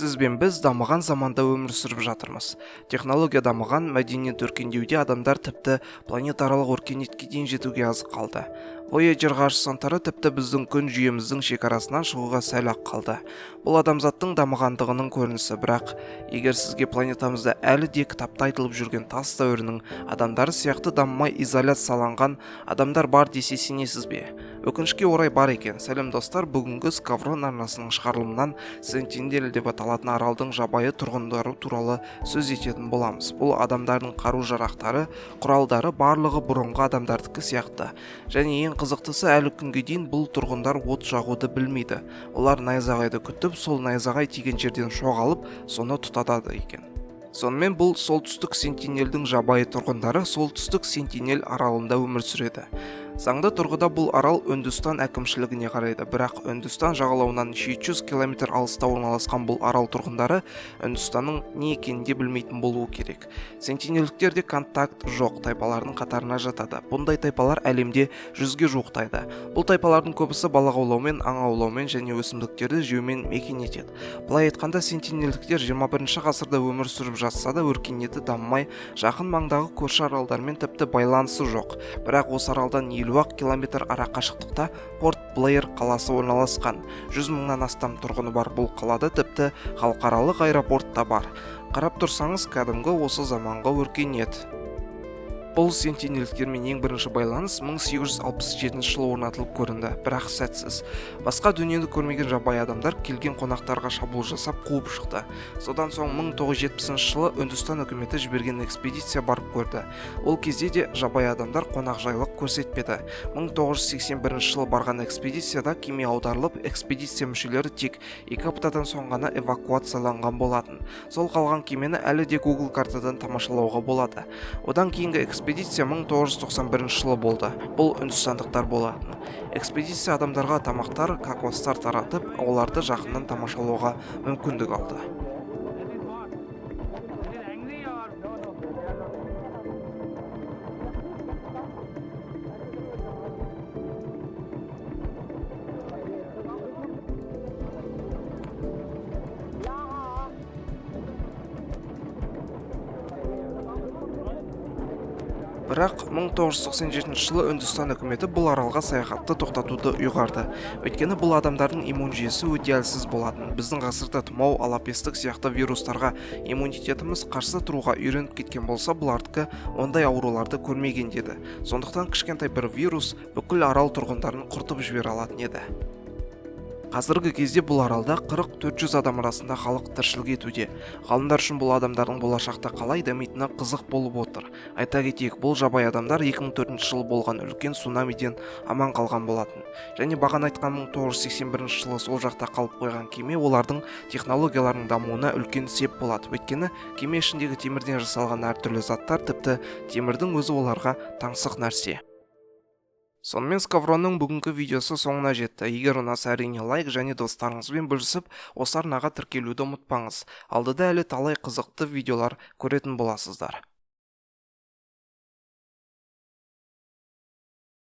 Сіз бен біз дамыған заманда өмір сүріп жатырмыз. Технология дамыған, мәдениет өркендеуде адамдар тіпті планетаралық өркениетке дейін жетуге аз қалды. Voyager ғарыш зондтары тіпті біздің күн жүйеміздің шекарасынан шығуға сәл-ақ қалды. Бұл адамзаттың дамығандығының көрінісі, бірақ егер сізге планетамызда әлі де кітапта айтылып жүрген тас дәуірінің адамдары сияқты дамымай изоляцияланған адамдар бар десе сенесіз бе? Өкінішке орай бар екен. Сәлем достар, бүгінгі Skavron арнасының шығарылымынан Sentinel деп аталатын аралдың жабайы тұрғындары туралы сөз ететін боламыз. Бұл адамдардың қару-жарақтары, құралдары барлығы бұрынғы адамдардікі сияқты. Және ең қызықтысы, әлі күнге дейін бұл тұрғындар от жағуды білмейді. Олар найзағайды күтіп, сол найзағай тиген жерден шоғалып, соны тұтатады екен. Сонымен бұл солтүстік Сентинельдің жабайы тұрғындары солтүстік Сентинель аралында өмір сүреді. Заңды тұрғыда бұл арал Үндістан әкімшілігіне қарайды, бірақ Үндістан жағалауынан 700 км алыста орналасқан бұл арал тұрғындары Үндістанның не екенін де білмейтін болуы керек. Сентинелдіктерде контакт жоқ тайпалардың қатарына жатады. Бұндай тайпалар әлемде 100-ге жуықтайды. Бұл тайпалардың көбісі балық аулаумен, аң аулаумен және өсімдіктерді жеумен мекен етеді. Былай айтқанда, сентинелдіктер 21 ғасырда өмір сүріп жатса да өркениеті дамымай, жақын маңдағы көрші аралдармен тіпті байланысы жоқ. Бірақ осы аралдан 50 километр ара қашықтықта Порт Блэйр қаласы орналасқан. 100 мыңнан астам тұрғыны бар бұл қалада тіпті халықаралық аэропорт та бар. Қарап тұрсаңыз, кәдімгі осы заманғы өркениет. Бұл сентинелдіктермен ең бірінші байланыс 1867 жылы орнатылып көрінді, бірақ сәтсіз. Басқа дүниені көрмеген жабайы адамдар келген қонақтарға шабуыл жасап қуып шықты. Содан соң 1970 жылы Үндістан үкіметі жіберген экспедиция барып көрді. Ол кезде де жабайы адамдар қонақжайлық көрсетпеді. 1981 жылы барған экспедицияда кеме аударылып, экспедиция мүшелері тек 2 аптадан соң ғана эвакуацияланған болатын. Сол қалған кемені әлі де Google картадан тамашалауға болады. Одан кейінгі экспедиция 1991 жылы болды. Бұл үндістандықтар болатын. Экспедиция адамдарға тамақтар, кокостар таратып, оларды жақыннан тамашалауға мүмкіндік алды. Бірақ 1997 жылы Үндістан үкіметі бұл аралға саяхатты тоқтатуды ұйғарды. Өйткені бұл адамдардың иммун жүйесі өте әлсіз болатын. Біздің ғасырда тұмау, алапестік сияқты вирустарға иммунитетіміз қарсы тұруға үйреніп кеткен болса, бұлардікі ондай ауруларды көрмеген деді. Сондықтан кішкентай бір вирус бүкіл арал тұрғындарын құртып жібере алатын еді. Қазіргі кезде бұл аралда 40-400 адам арасында халық тіршілік етуде. Ғалымдар үшін бұл адамдардың болашақта қалай дамитыны қызық болып отыр. Айта кетейік, бұл жабайы адамдар 2004 жылы болған үлкен цунамиден аман қалған болатын. Және баған айтқан 1981 жылы сол жақта қалып қойған кеме олардың технологияларының дамуына үлкен сеп болады. Өйткені кеме ішіндегі темірден жасалған әртүрлі заттар, тіпті темірдің өзі оларға таңсық нәрсе. Сонымен Skavronның бүгінгі видеосы соңына жетті. Егер ұнаса, әрине лайк және достарыңызбен бөлісіп, осы арнаға тіркелуді ұмытпаңыз. Алдыда әлі талай қызықты видеолар көретін боласыздар.